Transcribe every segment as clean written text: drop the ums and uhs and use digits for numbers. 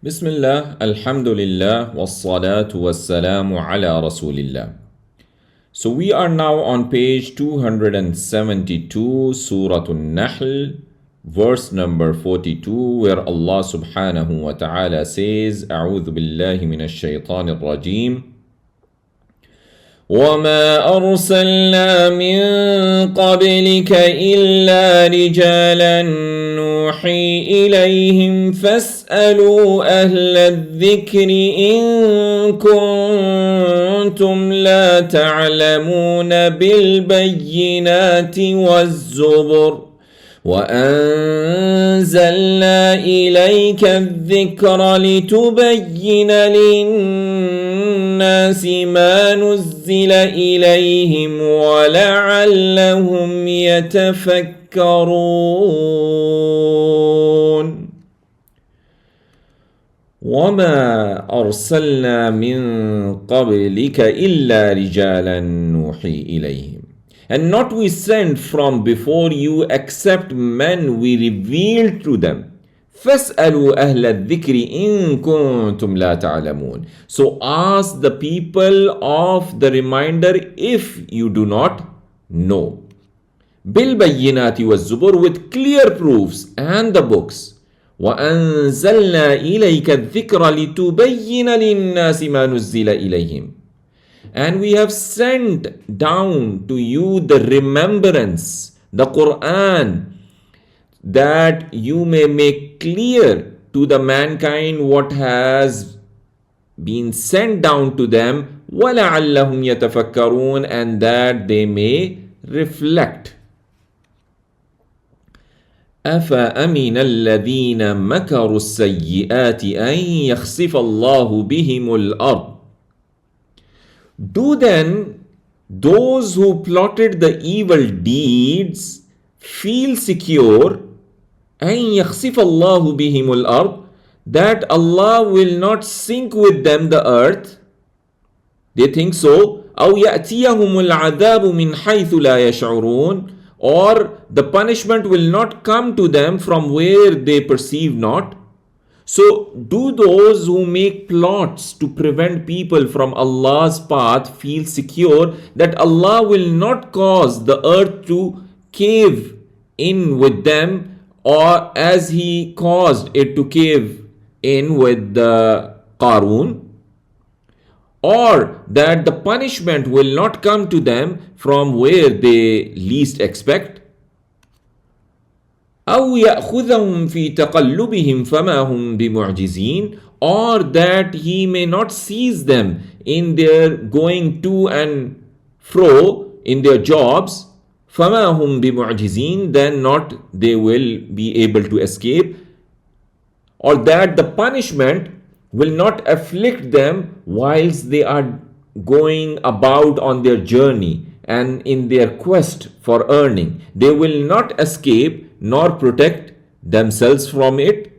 Bismillah, Alhamdulillah, wassalatu wassalamu ala Rasulillah. So we are now on page 272, Surah An-Nahl, verse number 42, where Allah subhanahu wa ta'ala says, أعوذ بالله من الشيطان الرجيم. وما أرسلنا من قبلك إلا رجالا نوحي إليهم فاسألوا أهل الذكر إن كنتم لا تعلمون بالبينات والزبر وأنزلنا إليك الذكر لتبين للناس ما نزل إليهم ولعلهم يتفكرون. وما أرسلنا من قبلك إلا رجالا نوحي إليهم. And not we sent from before you except men we revealed to them. فَاسْأَلُوا أَهْلَ الذِّكْرِ إِن كُنتُمْ لَا تَعْلَمُونَ. So ask the people of the reminder if you do not know. بِالْبَيِّنَاتِ وَالزُّبُرِ, with clear proofs and the books. وَأَنزَلْنَا إِلَيْكَ الذِّكْرَ لِتُبَيِّنَ لِلنَّاسِ مَا نُزِّلَ إِلَيْهِمْ. And we have sent down to you the remembrance, the Quran, that you may make clear to the mankind what has been sent down to them, وَلَعَلَّهُمْ يَتَفَكَّرُونَ, and that they may reflect. أَفَأَمِنَ الَّذِينَ مَكَرُوا السَّيِّئَاتِ أَن يَخْسِفَ اللَّهُ بِهِمُ الْأَرْضَ. Do then those who plotted the evil deeds feel secure أن يخسف الله بهم الأرض, that Allah will not sink with them the earth? They think so. أو يأتيهم العذاب من حيث لا يشعرون, or the punishment will not come to them from where they perceive not. So, do those who make plots to prevent people from Allah's path feel secure that Allah will not cause the earth to cave in with them, or as He caused it to cave in with the Qarun? Or that the punishment will not come to them from where they least expect? أو يأخذهم في تقلبهم فما هم بمعجزين, or that He may not seize them in their going to and fro in their jobs, فما هم بمعجزين, then not they will be able to escape, or that the punishment will not afflict them whilst they are going about on their journey and in their quest for earning. They will not escape nor protect themselves from it.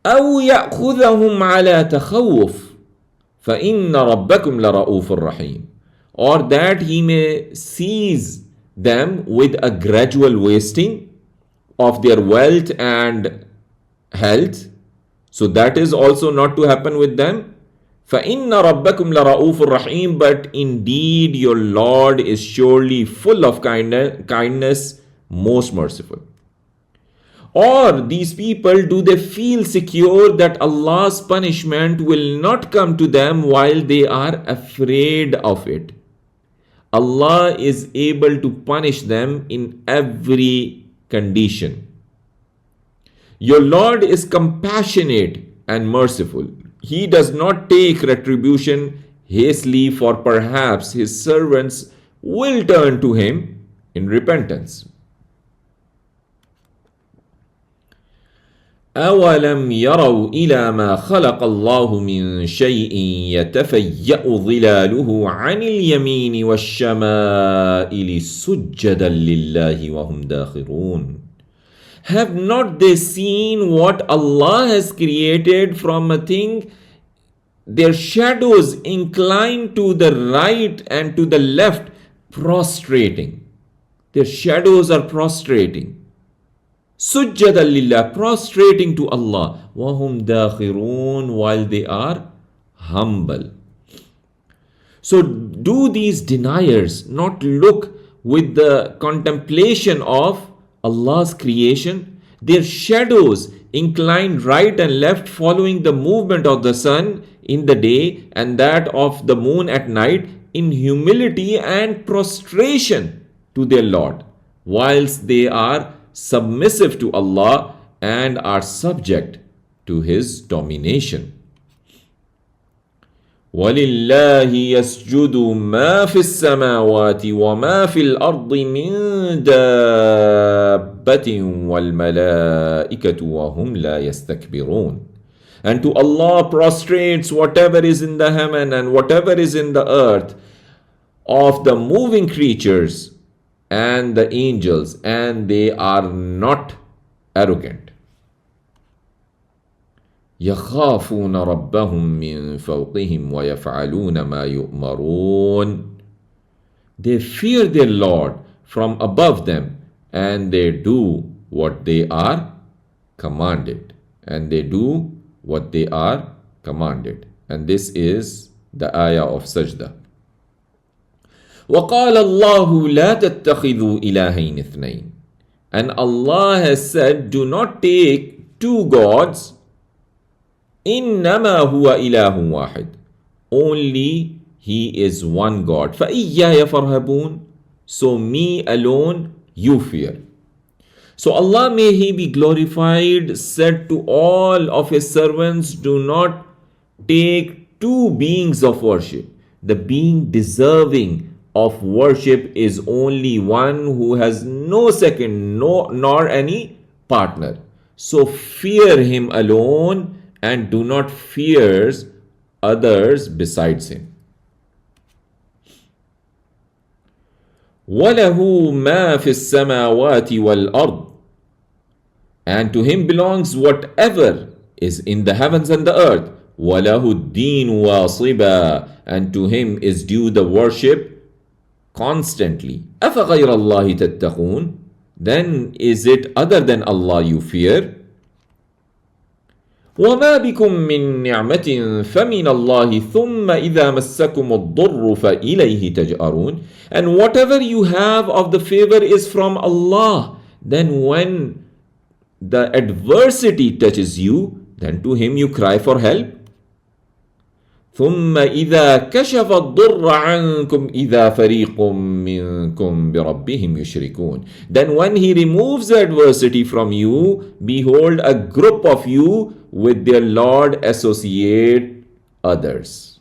أو يأخذهم على تخوف فإن ربكم لرؤوف رحيم, or that He may seize them with a gradual wasting of their wealth and health. So that is also not to happen with them. فَإِنَّ رَبَّكُمْ لَرَؤُوفٌ رَحِيمٌ, but indeed your Lord is surely full of kindness, most merciful. Or these people, do they feel secure that Allah's punishment will not come to them while they are afraid of it? Allah is able to punish them in every condition. Your Lord is compassionate and merciful. He does not take retribution hastily, for perhaps His servants will turn to Him in repentance. أَوَلَمْ يَرَوْا إِلَى مَا خَلَقَ اللَّهُ مِنْ شَيْءٍ يَتَفَيَّأُ ظِلَالُهُ عَنِ الْيَمِينِ وَالشَّمَائِلِ سُجَّدًا لِلَّهِ وَهُمْ دَاخِرُونَ. Have not they seen what Allah has created from a thing, their shadows incline to the right and to the left, prostrating? Their shadows are prostrating. Sujjadan lillah, prostrating to Allah. Wahum dakhirun, while they are humble. So, do these deniers not look with the contemplation of Allah's creation? Their shadows incline right and left, following the movement of the sun in the day and that of the moon at night, in humility and prostration to their Lord, whilst they are submissive to Allah and are subject to His domination. وَلِلَّهِ يَسْجُدُ مَا فِي السَّمَاوَاتِ وَمَا فِي الْأَرْضِ مِن دَابَّةٍ وَالْمَلَائِكَةُ وَهُمْ لَا يَسْتَكْبِرُونَ. And to Allah prostrates whatever is in the heaven and whatever is in the earth of the moving creatures and the angels, and they are not arrogant. يَخَافُونَ رَبَّهُم مِّن فَوْقِهِمْ وَيَفْعَلُونَ مَا يُؤْمَرُونَ. They fear their Lord from above them, and they do what they are commanded. And they do what they are commanded. And this is the ayah of Sajda. وَقَالَ اللَّهُ لَا تَتَّخِذُوا إِلَٰهَيْنِ اثْنَيْنِ. And Allah has said, do not take two gods. إِنَّمَا هُوَ إِلَٰهٌ وَاحِدٌ. Only He is one God. فَإِيَّايَ فَارْهَبُونَ. So me alone you fear. So Allah, may He be glorified, said to all of His servants, do not take two beings of worship. The being deserving of worship is only one who has no second, nor any partner. So fear Him alone and do not fear others besides Him. وَلَهُ مَا فِي السَّمَاوَاتِ وَالْأَرْضِ. And to Him belongs whatever is in the heavens and the earth. وَلَهُ الدِّينُ وَاصِبًا. And to Him is due the worship constantly. أَفَغَيْرَ اللَّهِ تَتَّقُونَ. Then is it other than Allah you fear? وَمَا بِكُم مِّن نِّعْمَةٍ فَمِنَ اللَّهِ ثُمَّ إِذَا مَسَّكُمُ الضُّرُّ فَإِلَيْهِ تَجْأَرُونَ. And whatever you have of the favor is from Allah. Then when the adversity touches you, then to Him you cry for help. ثُمَّ إِذَا كَشَفَ الضُّرَّ عَنْكُمْ إِذَا فَرِيقٌ مِّنكُمْ بِرَبِّهِمْ يُشْرِكُونَ. Then when He removes the adversity from you, behold, a group of you with their Lord associate others.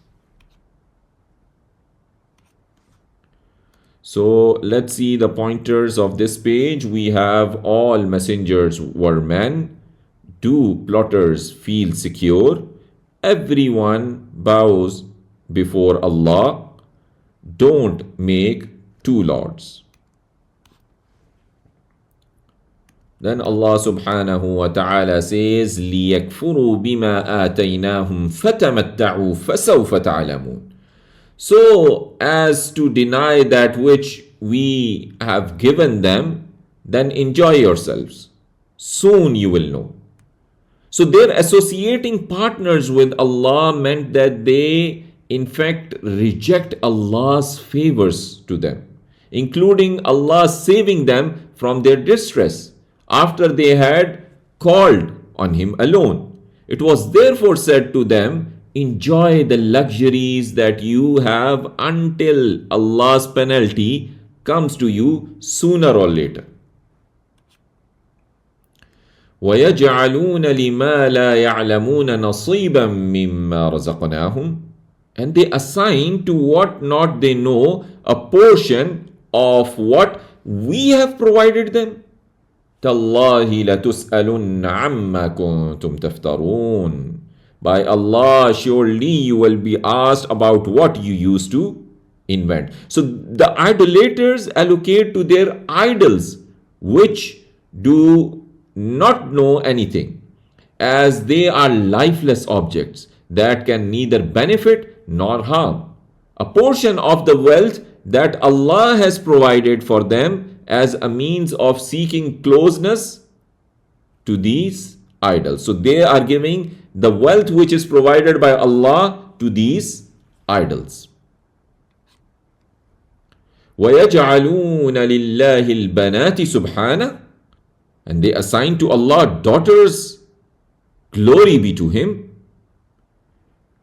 So let's see the pointers of this page. We have all messengers were men. Do plotters feel secure? Everyone bows before Allah. Don't make two lords. Then Allah subhanahu wa ta'ala says, لِيَكْفُرُوا بِمَا آتَيْنَاهُمْ فَتَمَتَّعُوا فَسَوْفَ تَعْلَمُونَ. So as to deny that which we have given them, then enjoy yourselves. Soon you will know. So their associating partners with Allah meant that they in fact reject Allah's favors to them, including Allah saving them from their distress after they had called on Him alone. It was therefore said to them, enjoy the luxuries that you have until Allah's penalty comes to you sooner or later. وَيَجْعَلُونَ لِمَا لَا يَعْلَمُونَ نَصِيبًا مِّمَّا رَزَقْنَاهُمْ. And they assign to what not they know a portion of what we have provided them. تَاللَّهِ لَتُسْأَلُنَّ عَمَّا كُنْتُمْ تَفْتَرُونَ. By Allah, surely you will be asked about what you used to invent. So the idolaters allocate to their idols which do not know anything, as they are lifeless objects that can neither benefit nor harm. A portion of the wealth that Allah has provided for them as a means of seeking closeness to these idols. So they are giving the wealth which is provided by Allah to these idols. وَيَجْعَلُونَ لِلَّهِ الْبَنَاتِ سُبْحَانَهُ, and they assign to Allah daughters. Glory be to Him.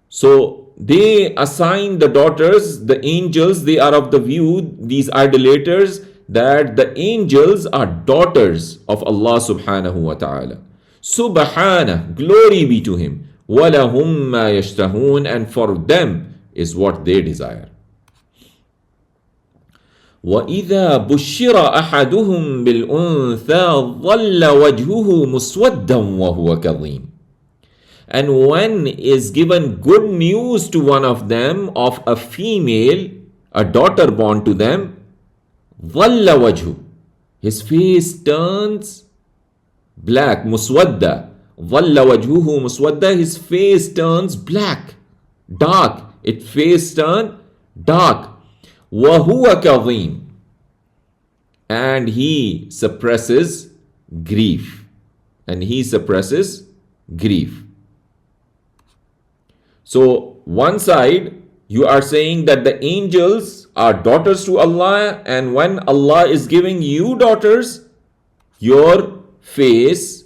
So they assign the daughters, the angels, they are of the view, these idolaters, that the angels are daughters of Allah subhanahu wa ta'ala. Subhana, glory be to Him. وَلَهُمْ مَا يَشْتَهُونَ, and for them is what they desire. وَإِذَا بُشِّرَ أَحَدُهُمْ بِالْأُنْثَى ظَلَّ وَجْهُهُ مُسْوَدًّا وَهُوَ كَظِيمٌ. And when is given good news to one of them of a female, a daughter born to them, ظَلَّ وَجْهُ, his face turns black, muswadda. ظَلَّ وَجْهُهُ muswadda, his face turns black, dark. Its face turns dark. وَهُوَ كَظِيمٌ, and he suppresses grief. And he suppresses grief. So one side you are saying that the angels are daughters to Allah, and when Allah is giving you daughters, your face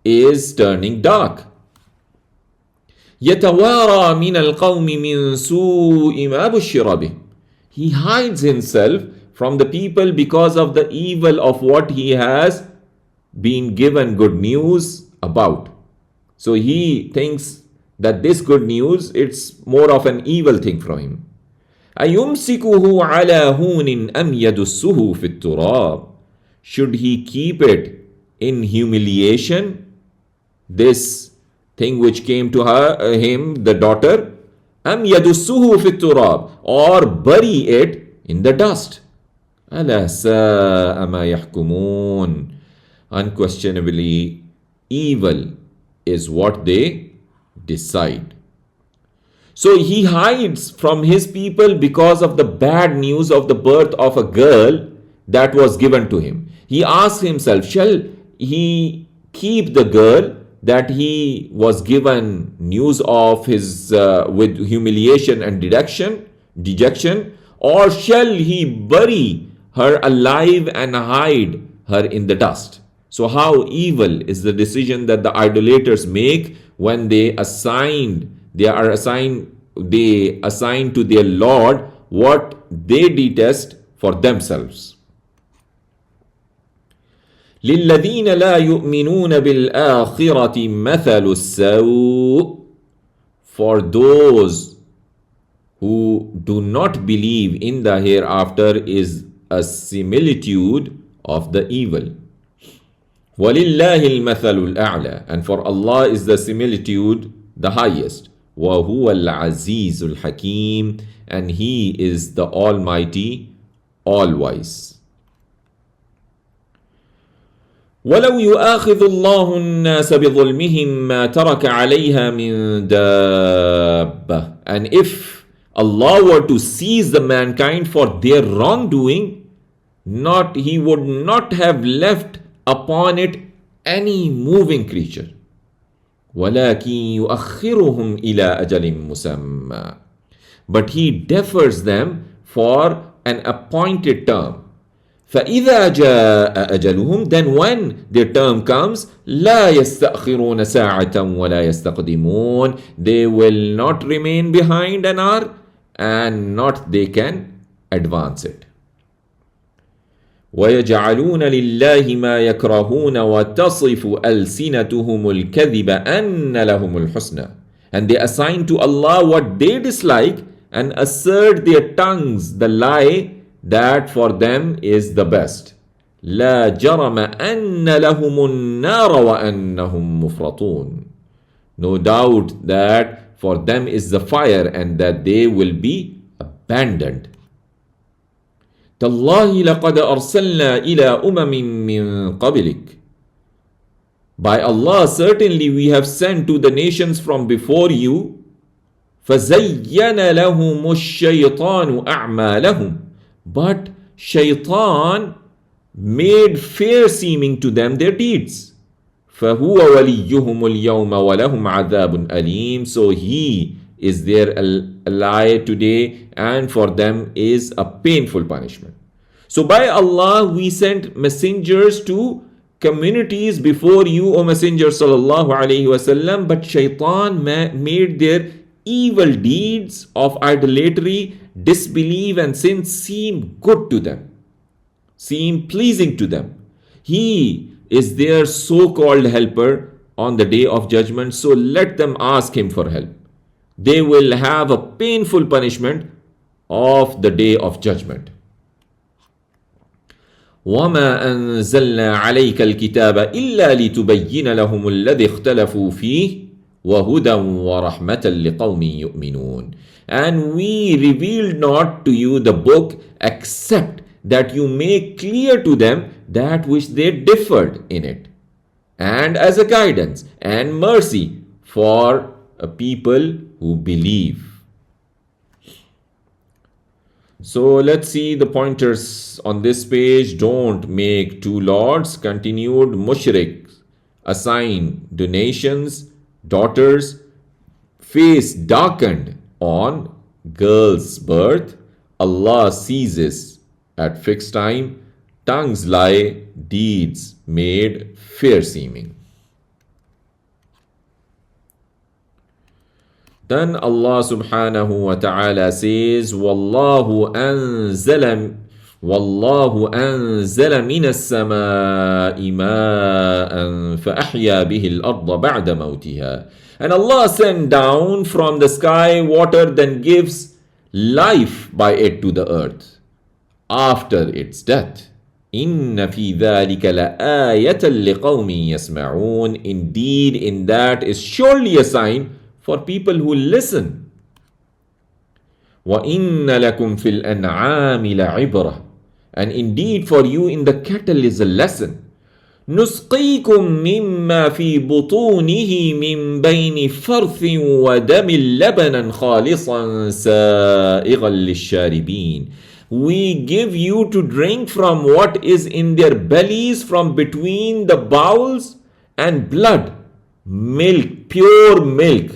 is turning dark. يَتَوَارَى مِنَ الْقَوْمِ مِنْ سُوءِ مَا بُشِّرَ بِهِ, he hides himself from the people because of the evil of what he has been given good news about. So he thinks that this good news, it's more of an evil thing from him. أَيُمْسِكُهُ عَلَى هُونٍ أَمْ يَدُسُّهُ فِي التُّرَابِ, should he keep it in humiliation, this thing which came to him, the daughter, أَمْ يَدُسُّهُ فِي التُّرَابِ, or bury it in the dust. أَلَا سَاءَ مَا يَحْكُمُونَ, unquestionably evil is what they decide. So he hides from his people because of the bad news of the birth of a girl that was given to him. He asks himself, shall he keep the girl that he was given news of his with humiliation and dejection, or shall he bury her alive and hide her in the dust? So how evil is the decision that the idolaters make when they assign to their Lord what they detest for themselves. لِلَّذِينَ لَا يُؤْمِنُونَ بِالْآخِرَةِ مَثَلُ السَّوْءِ, for those who do not believe in the hereafter is a similitude of the evil. وَلِلَّهِ الْمَثَلُ الْأَعْلَى, and for Allah is the similitude the highest. وَهُوَ الْعَزِيزُ الْحَكِيمُ, and He is the Almighty, All-Wise. وَلَوْ يُؤَاخِذُ اللَّهُ النَّاسَ بِظُلْمِهِمْ مَا تَرَكَ عَلَيْهَا مِنْ دَابَّةٍ, and if Allah were to seize the mankind for their wrongdoing, He would not have left upon it any moving creature. وَلَكِنْ يُؤَخِّرُهُمْ إِلَىٰ أَجَلٍ مُسَمًّى, but He defers them for an appointed term. فَإِذَا جَاءَ أَجَلُهُمْ, then when their term comes, لَا يَسْتَأْخِرُونَ سَاعَةً وَلَا يَسْتَقْدِمُونَ, they will not remain behind an hour, and not they can advance it. وَيَجْعَلُونَ لِلَّهِ مَا يَكْرَهُونَ وَتَصِفُ أَلْسِنَتُهُمُ الْكَذِبَ أَنَّ لَهُمُ الْحُسْنَى, and they assign to Allah what they dislike and assert their tongues the lie that for them is the best. لا جرم أن لهم النار وأنهم مفرطون, no doubt that for them is the fire and that they will be abandoned. تالله لقد أرسلنا إلى من قبلك, by Allah certainly we have sent to the nations from before you. فزين لهم الشيطان أعمالهم, but shaitan made fair seeming to them their deeds. فهو وليهم اليوم ولهم عذاب أليم. So he is their ally today, and for them is a painful punishment. So by Allah we sent messengers to communities before you, O Messenger sallallahu alaihi wasallam, but shaitan made their evil deeds of idolatry, disbelief and sin seem good to them, seem pleasing to them. He is their so-called helper on the day of judgment, so let them ask him for help. They will have a painful punishment of the day of judgment. وَمَا أَنزَلْنَا عَلَيْكَ الْكِتَابَ إِلَّا لِتُبَيِّنَ لَهُمُ الَّذِي اخْتَلَفُوا فِيهِ وَهُدًى وَرَحْمَةً لِقَوْمٍ يُؤْمِنُونَ. And we revealed not to you the book except that you make clear to them that which they differed in it, and as a guidance and mercy for a people who believe. So let's see the pointers on this page. Don't make two lords. Continued. Mushriks assign donations, daughters, face darkened on girl's birth. Allah seizes at fixed time. Tongues lie, deeds made fair seeming. Then Allah subhanahu wa ta'ala says, Wallahu anzala min as-samaa'i ma'an fa'ahya bihi al-arda ba'da mawtiha. And Allah sent down from the sky water, then gives life by it to the earth after its death. Inna fi dhalika la'ayatan liqawmin yasma'un. Indeed, in that is surely a sign for people who listen. وَإِنَّ لَكُمْ فِي الْأَنْعَامِ لَعِبْرَةً. And indeed for you in the cattle is a lesson. نُسْقِيكُم مِّمَّا فِي بُطُونِهِ مِن بَيْنِ فَرْثٍ وَدَمٍ لَبَنًا خَالِصًا سَائِغًا لِلشَّارِبِينَ. We give you to drink from what is in their bellies from between the bowels, and blood, milk, pure milk,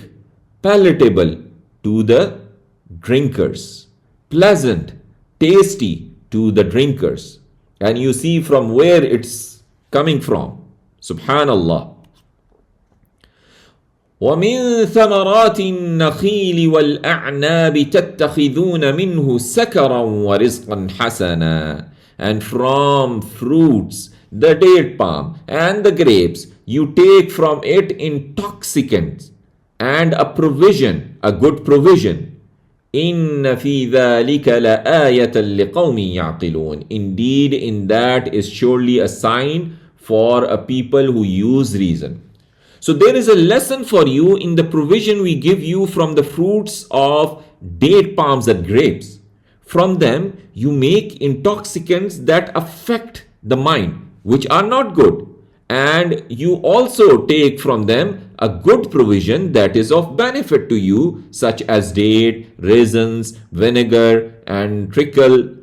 palatable to the drinkers, pleasant, tasty to the drinkers. And you see from where it's coming from. Subhanallah. وَمِن ثَمَرَاتِ النَّخِيلِ وَالْأَعْنَابِ تَتَّخِذُونَ مِنْهُ سَكَرًا وَرِزْقًا حَسَنًا. And from fruits, the date palm and the grapes, you take from it intoxicants and a provision, a good provision. إِنَّ فِي ذَلِكَ لَآيَةً لِقَوْمٍ يَعْقِلُونَ. Indeed, in that is surely a sign for a people who use reason. So there is a lesson for you in the provision we give you from the fruits of date palms and grapes. From them you make intoxicants that affect the mind, which are not good. And you also take from them a good provision that is of benefit to you, such as date, raisins, vinegar, and treacle.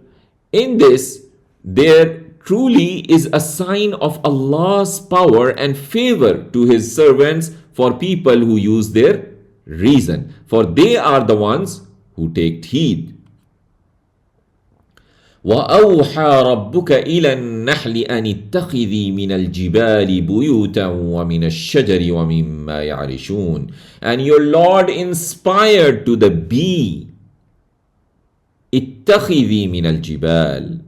In this, there truly is a sign of Allah's power and favor to His servants for people who use their reason, for they are the ones who take heed. وَأَوْحَى رَبُّكَ إِلَى النَّحْلِ أَنِ اتَّخِذِي مِنَ الْجِبَالِ بُيُوتًا وَمِنَ الشَّجَرِ وَمِمَّا يَعْرِشُونَ. And your Lord inspired to the bee, اتَّخِذِي مِنَ الْجِبَالِ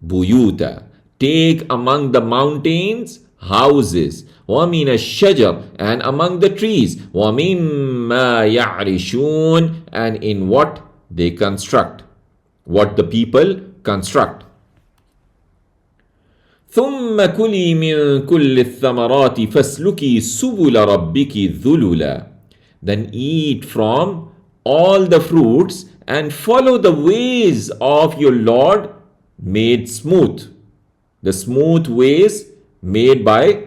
بُيُوتًا, take among the mountains houses, وَمِنَ الشَّجَرِ, and among the trees, وَمِمَّا يَعْرِشُونَ, and in what they construct, what the people construct. ثُمَّ كُلِي مِن كُلِّ الثَّمَرَاتِ فَاسْلُكِي سُبُلَ رَبِّكِ ذُلُلًا. Then eat from all the fruits and follow the ways of your Lord made smooth, the smooth ways made by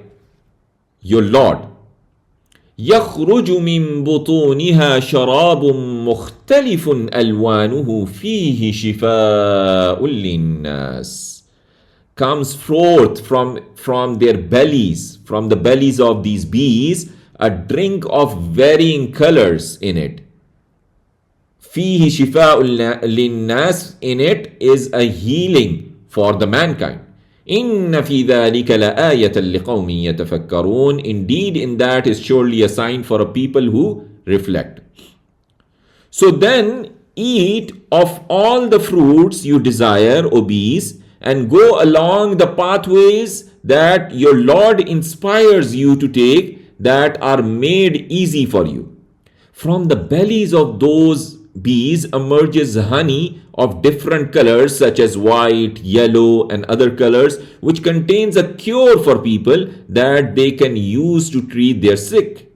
your Lord. يخرج من بطونها شراب مختلف ألوانه فيه شفاء للناس. comes forth from their bellies, from the bellies of these bees, a drink of varying colors in it. فيه شفاء للناس, in it is a healing for the mankind. إن في ذلك لآية لقوم يتفكرون. Indeed, in that is surely a sign for a people who reflect. So then eat of all the fruits you desire, O bees, and go along the pathways that your Lord inspires you to take, that are made easy for you. From the bellies of those bees emerges honey of different colors, such as white, yellow, and other colors, which contains a cure for people that they can use to treat their sick.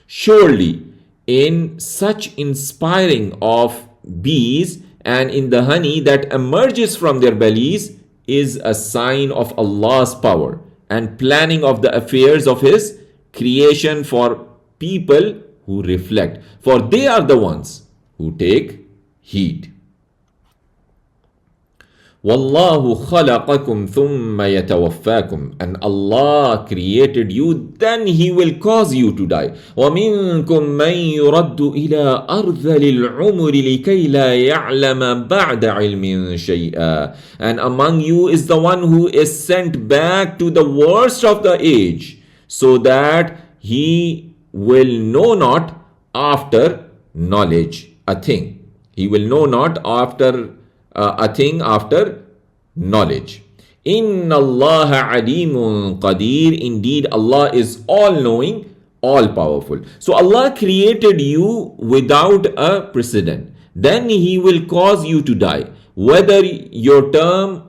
Surely, in such inspiring of bees and in the honey that emerges from their bellies is a sign of Allah's power and planning of the affairs of His creation for people who reflect, for they are the ones who take heed. وَاللَّهُ خَلَقَكُمْ ثُمَّ يَتَوَفَّاكُمْ. And Allah created you, then He will cause you to die. وَمِنْكُمْ مَنْ يُرَدُّ إِلَىٰ أَرْذَلِ الْعُمُرِ لِكَيْ لَا يَعْلَمَ بَعْدَ عِلْمٍ شَيْئًا. And among you is the one who is sent back to the worst of the age, so that he will know not after knowledge a thing. He will know not after a thing after knowledge. Inna Allah alimun qadir. Indeed, Allah is all-knowing, all-powerful. So Allah created you without a precedent. Then He will cause you to die. Whenever your term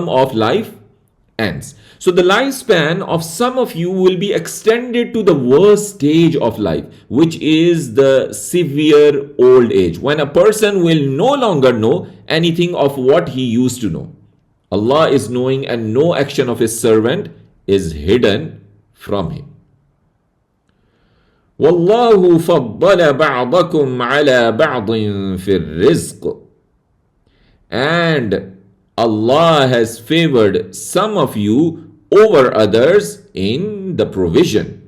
of life ends. So the lifespan of some of you will be extended to the worst stage of life, which is the severe old age, when a person will no longer know anything of what he used to know. Allah is knowing, and no action of His servant is hidden from Him. وَاللَّهُ فَضَّلَ بَعْضَكُمْ عَلَى بَعْضٍ فِي الرِّزْقِ. And Allah has favored some of you over others in the provision.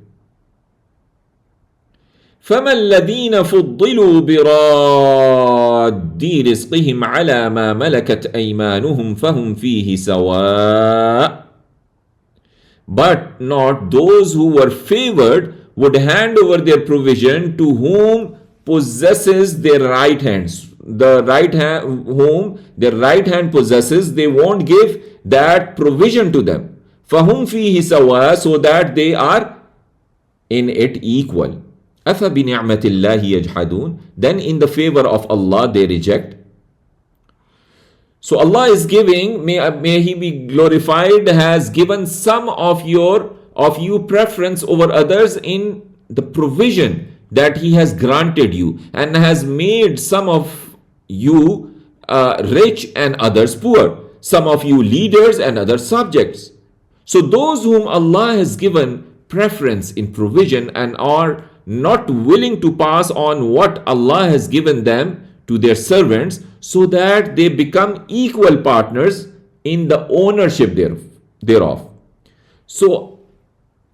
فَمَا الَّذِينَ فُضِّلُوا بِرَادِّي رِزْقِهِمْ عَلَى مَا مَلَكَتْ أَيْمَانُهُمْ فَهُمْ فِيهِ سَوَاءٌ. But not those who were favored would hand over their provision to whom possesses their right hands. The right hand, whom their right hand possesses, they won't give that provision to them. فَهُمْ فِيهِ سَوَاءٌ, so that they are in it equal. أَفَبِنِعْمَةِ اللَّهِ يَجْحَدُونَ. Then in the favor of Allah they reject. So Allah is giving, may He be glorified, has given some of you preference over others in the provision that He has granted you, and has made some of you rich and others poor, some of you leaders and others subjects. So those whom Allah has given preference in provision and are not willing to pass on what Allah has given them to their servants, so that they become equal partners in the ownership thereof. So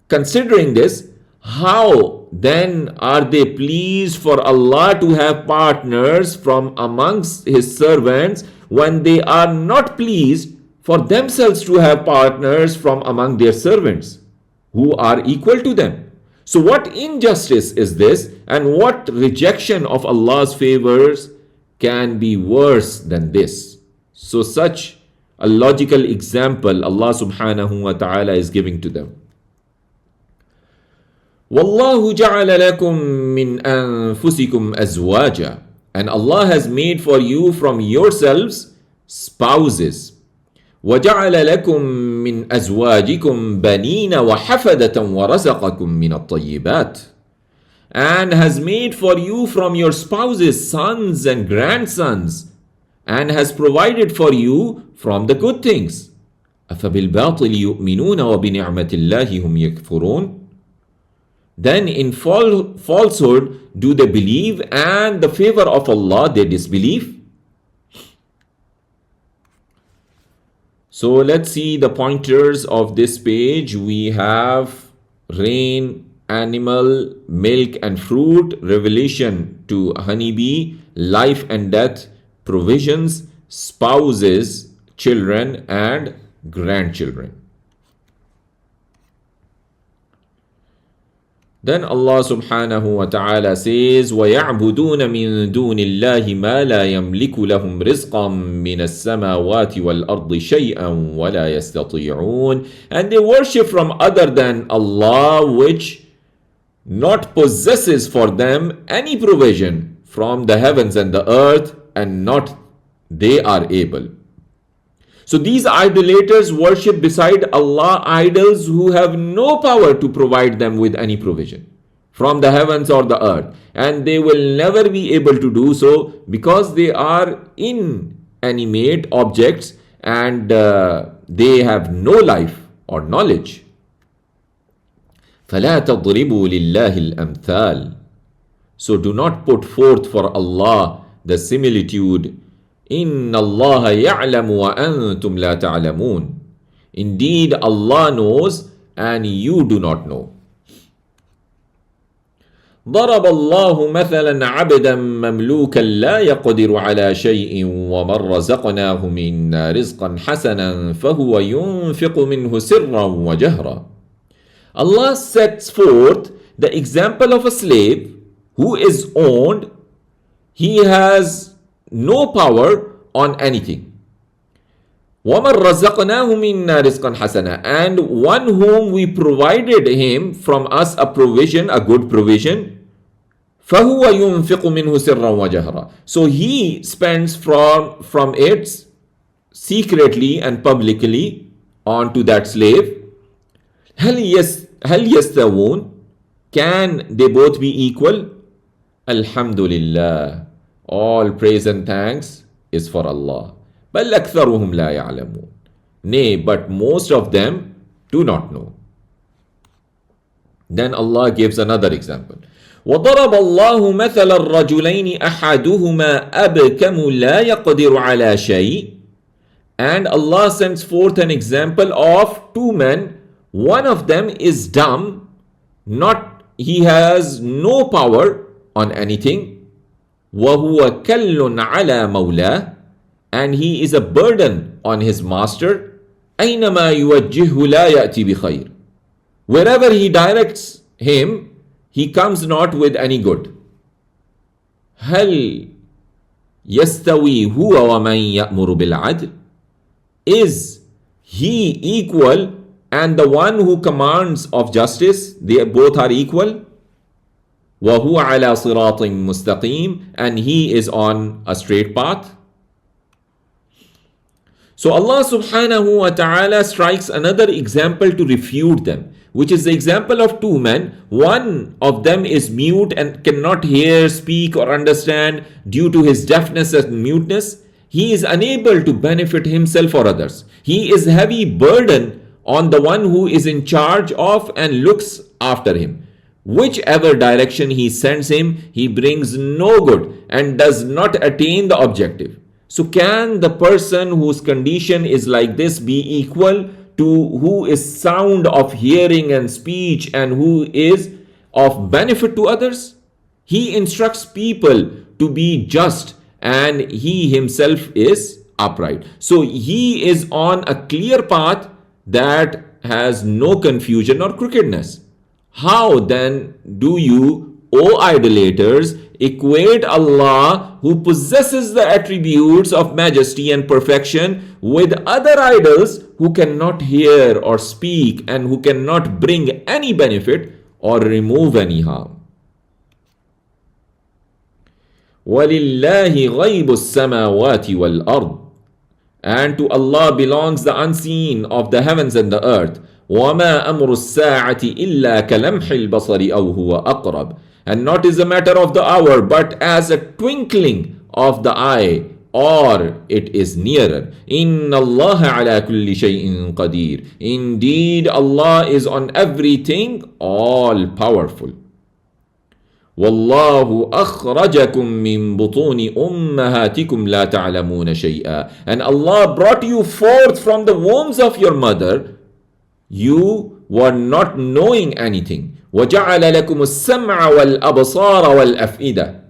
considering this, how then are they pleased for Allah to have partners from amongst His servants, when they are not pleased for themselves to have partners from among their servants who are equal to them? So what injustice is this, and what rejection of Allah's favors can be worse than this? So such a logical example Allah subhanahu wa ta'ala is giving to them. وَاللَّهُ جَعَلَ لَكُم مِّنْ أَنفُسِكُمْ أَزْوَاجًا. And Allah has made for you from yourselves spouses. وَجَعَلَ لَكُم مِّنْ أَزْوَاجِكُمْ بَنِينَ وَحَفَدَةً وَرَزَقَكُم مِّنَ الطَّيِّبَاتِ. And has made for you from your spouses sons and grandsons, and has provided for you from the good things. أَفَبِالْبَاطِلِ يُؤْمِنُونَ وَبِنِعْمَةِ اللَّهِ هُمْ يَكْفُرُونَ. Then in falsehood do they believe, and the favor of Allah they disbelieve. So let's see the pointers of this page. We have rain, animal, milk and fruit, revelation to honeybee, life and death, provisions, spouses, children and grandchildren. Then Allah subhanahu wa ta'ala says, وَيَعْبُدُونَ مِن دُونِ اللَّهِ مَا لَا يَمْلِكُ لَهُمْ رِزْقًا مِنَ السَّمَاوَاتِ وَالْأَرْضِ شَيْئًا وَلَا يَسْتَطِيعُونَ. And they worship from other than Allah, which not possesses for them any provision from the heavens and the earth, and not they are able. So these idolaters worship beside Allah idols who have no power to provide them with any provision from the heavens or the earth. And they will never be able to do so because they are inanimate objects and they have no life or knowledge. فَلَا تَضْرِبُوا لِلَّهِ الْأَمْثَالِ. So do not put forth for Allah the similitude. إِنَّ اللَّهَ يَعْلَمُ وَأَنْتُمْ لَا تَعْلَمُونَ. Indeed, Allah knows and you do not know. ضرب الله مثلا عبدا مملوكا لا يقدر على شيء ومن رزقناه منا رزقا حسنا فهو ينفق منه سرا وجهرا. Allah sets forth the example of a slave who is owned. He has no power on anything. وَمَنْ رَزَقْنَاهُ مِنَّا رِزْقًا حَسَنًا. And one whom we provided him from us a provision, a good provision. فَهُوَ يُنْفِقُ مِنْهُ سِرًّا وَجَهْرًا. So he spends from it secretly and publicly onto that slave. هل يستوون? Can they both be equal? Alhamdulillah. All praise and thanks is for Allah. بل أكثرهم لا يعلمون. Nay, but most of them do not know. Then Allah gives another example. وضرب الله مثل الرجلين أحدهما أبكم لا يقدر على شيء. And Allah sends forth an example of two men. One of them is dumb, he has no power on anything. وَهُوَ كَلٌّ عَلَى مَوْلَاهِ. And he is a burden on his master. أَيْنَمَا يُوَجِّهُ لَا يَأْتِي بِخَيْرٍ. Wherever he directs him, he comes not with any good. هَلْ يَسْتَوِي هُوَ وَمَنْ يَأْمُرُ بِالْعَدْلِ. Is he equal and the one who commands of justice? They both are equal. وَهُوَ عَلَى صِرَاطٍ مُسْتَقِيمٍ. And he is on a straight path. So Allah subhanahu wa ta'ala strikes another example to refute them, which is the example of two men. One of them is mute and cannot hear, speak or understand due to his deafness and muteness. He is unable to benefit himself or others. He is heavy burden on the one who is in charge of and looks after him. Whichever direction he sends him, he brings no good and does not attain the objective. So can the person whose condition is like this be equal to who is sound of hearing and speech and who is of benefit to others? He instructs people to be just and he himself is upright. So he is on a clear path that has no confusion or crookedness. How then do you, O idolaters, equate Allah, who possesses the attributes of majesty and perfection, with other idols who cannot hear or speak and who cannot bring any benefit or remove any harm? وَلِلَّهِ غَيْبُ السَّمَاوَاتِ وَالْأَرْضِ. And to Allah belongs the unseen of the heavens and the earth. وَمَا أَمْرُ السَّاعَةِ إِلَّا كَلَمْحِ الْبَصَرِ أَوْ هُوَ أَقْرَبُ. And not is a matter of the hour, but as a twinkling of the eye, or it is nearer. إِنَّ اللَّهَ عَلَى كُلِّ شَيْءٍ قَدِيرٌ. Indeed, Allah is on everything all powerful. وَاللَّهُ أَخْرَجَكُم مِّن بُطُونِ أُمَّهَاتِكُمْ لَا تَعْلَمُونَ شَيْئًا. And Allah brought you forth from the wombs of your mother. You were not knowing anything. وَجَعَلَ لَكُمُ السَّمْعَ وَالْأَبْصَارَ وَالْأَفْئِدَةَ.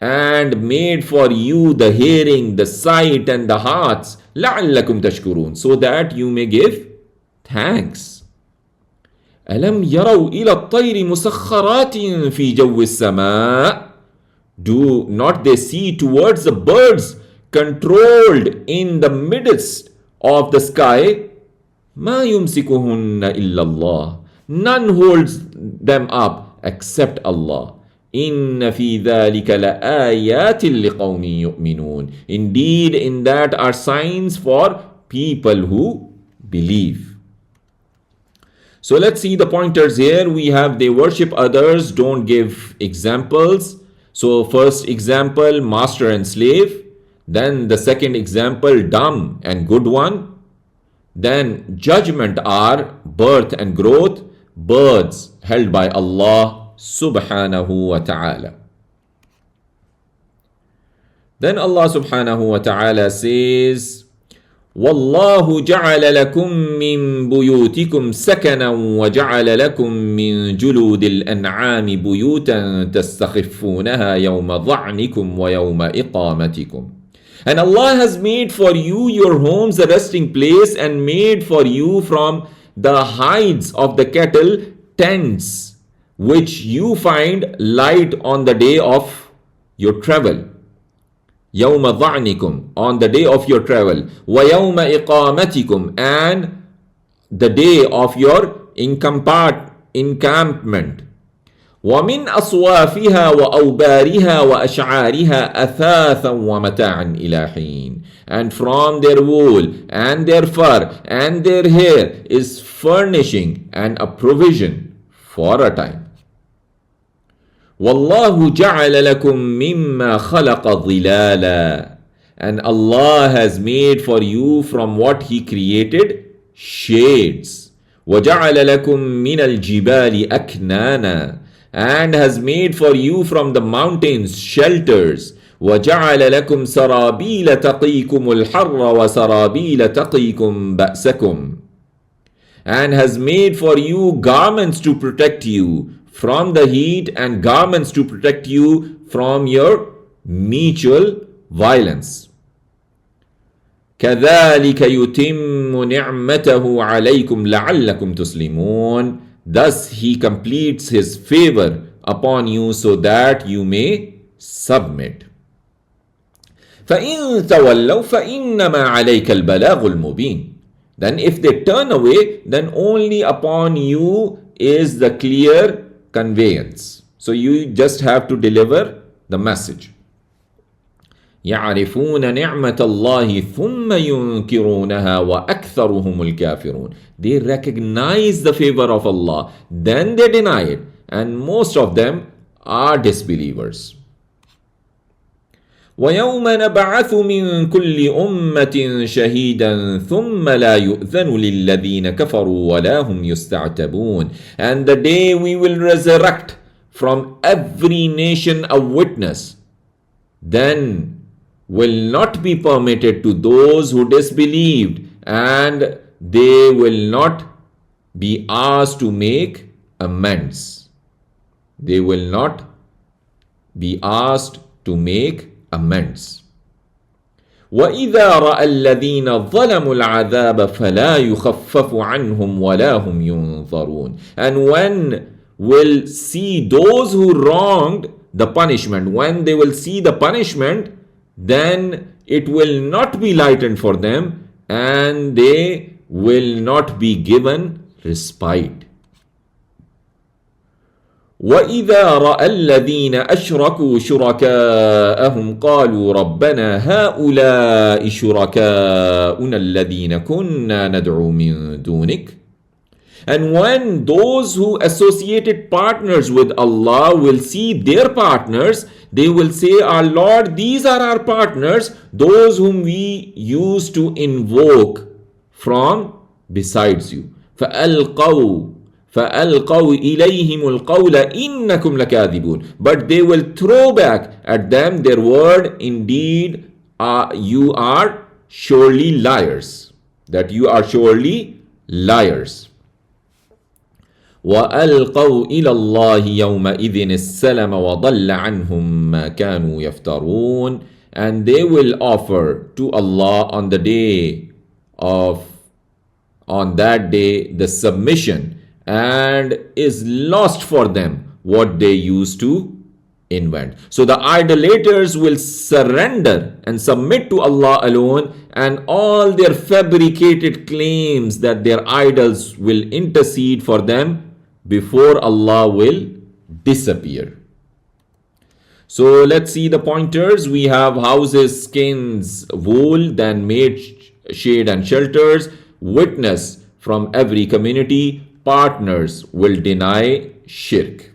And made for you the hearing, the sight, and the hearts. لَعَلَّكُمْ تَشْكُرُونَ. So that you may give thanks. أَلَمْ يَرَوْا إِلَى الطَّيْرِ مُسَخَّرَاتٍ فِي جَوِّ السَّمَاءِ. Do not they see towards the birds controlled in the midst of the sky? مَا يُمْسِكُهُنَّ إِلَّا اللَّهُ. None holds them up except Allah. إِنَّ فِي ذَلِكَ لَآيَاتٍ لِقَوْمٍ يُؤْمِنُونَ. Indeed, in that are signs for people who believe. So let's see the pointers here. We have they worship others, don't give examples. So first example, master and slave. Then the second example, dumb and good one. Then judgment are birth and growth, births held by Allah subhanahu wa ta'ala. Then Allah subhanahu wa ta'ala says, وَاللَّهُ جَعَلَ لَكُم مِّن بُيُوتِكُمْ سَكَنًا وَجَعَلَ لَكُم مِّن جُلُودِ الْأَنْعَامِ بُيُوتًا تَسْتَخِفُّونَهَا يَوْمَ ظَعْنِكُمْ وَيَوْمَ إِقَامَتِكُمْ. And Allah has made for you your homes a resting place, and made for you from the hides of the cattle tents, which you find light on the day of your travel. يَوْمَ ظَعْنِكُمْ, on the day of your travel. وَيَوْمَ إِقَامَتِكُمْ, and the day of your encampment. وَمِنْ أَصْوَافِهَا وَأَوْبَارِهَا وَأَشْعَارِهَا أَثَاثًا وَمَتَاعًا إِلَى حِينٍ. And from their wool and their fur and their hair is furnishing and a provision for a time. وَاللَّهُ جَعَلَ لَكُم مِّمَّا خَلَقَ ظِلَالًا. And Allah has made for you from what He created shades. وَجَعَلَ لَكُم مِّنَ الْجِبَالِ أَكْنَانًا. And has made for you from the mountains shelters. وَجَعَلَ لَكُمْ سَرَابِيلَ تَقِيكُمُ الْحَرَّ وَسَرَابِيلَ تَقِيكُمْ بَأْسَكُمْ. And has made for you garments to protect you from the heat, and garments to protect you from your mutual violence. كَذَلِكَ يُتِمُّ نِعْمَتَهُ عَلَيْكُمْ لَعَلَّكُمْ تُسْلِمُونَ. Thus He completes His favor upon you so that you may submit. فَإِن تَوَلَّوْا فَإِنَّمَا عَلَيْكَ الْبَلَاغُ الْمُبِينُ. Then if they turn away, then only upon you is the clear conveyance. So you just have to deliver the message. يَعْرِفُونَ نِعْمَةَ اللَّهِ ثُمَّ يُنْكِرُونَهَا وَأَكْثَرُهُمُ الْكَافِرُونَ. They recognize the favor of Allah, then they deny it, and most of them are disbelievers. وَيَوْمَ نَبْعَثُ مِنْ كُلِّ أُمَّةٍ شَهِيدًا ثُمَّ لَا يُؤْذَنُ لِلَّذِينَ كَفَرُوا وَلَا هُمْ يُسْتَعْتَبُونَ. And the day we will resurrect from every nation a witness, then will not be permitted to those who disbelieved, and they will not be asked to make amends. They will not be asked to make amends. وَإِذَا رَأَى الَّذِينَ ظَلَمُوا الْعَذَابَ فَلَا يُخَفَّفُ عَنْهُمْ وَلَا هُمْ يُنظَرُونَ. And when will see those who wronged the punishment, when they will see the punishment, then it will not be lightened for them, and they will not be given respite. وَإِذَا رَأَى الَّذِينَ أَشْرَكُوا شُرَكَاءَهُمْ قَالُوا رَبَّنَا هَؤُلَاءِ شُرَكَاؤُنَا الَّذِينَ كُنَّا نَدْعُو مِن دُونِكَ. And when those who associated partners with Allah will see their partners, they will say, Our Lord, these are our partners, those whom we used to invoke from besides you. فَأَلْقَوْا فألقوا إليهم القول إنكم لكاذبون. But they will throw back at them their word, indeed you are surely liars. That you are surely liars. وألقوا إلى الله يومئذ السلم وضل عنهم ما كانوا يفترون. And they will offer to Allah on that day the submission, and is lost for them what they used to invent. So the idolaters will surrender and submit to Allah alone, and all their fabricated claims that their idols will intercede for them before Allah will disappear. So let's see the pointers. We have houses, skins, wool, then made shade and shelters, witness from every community, partners will deny shirk.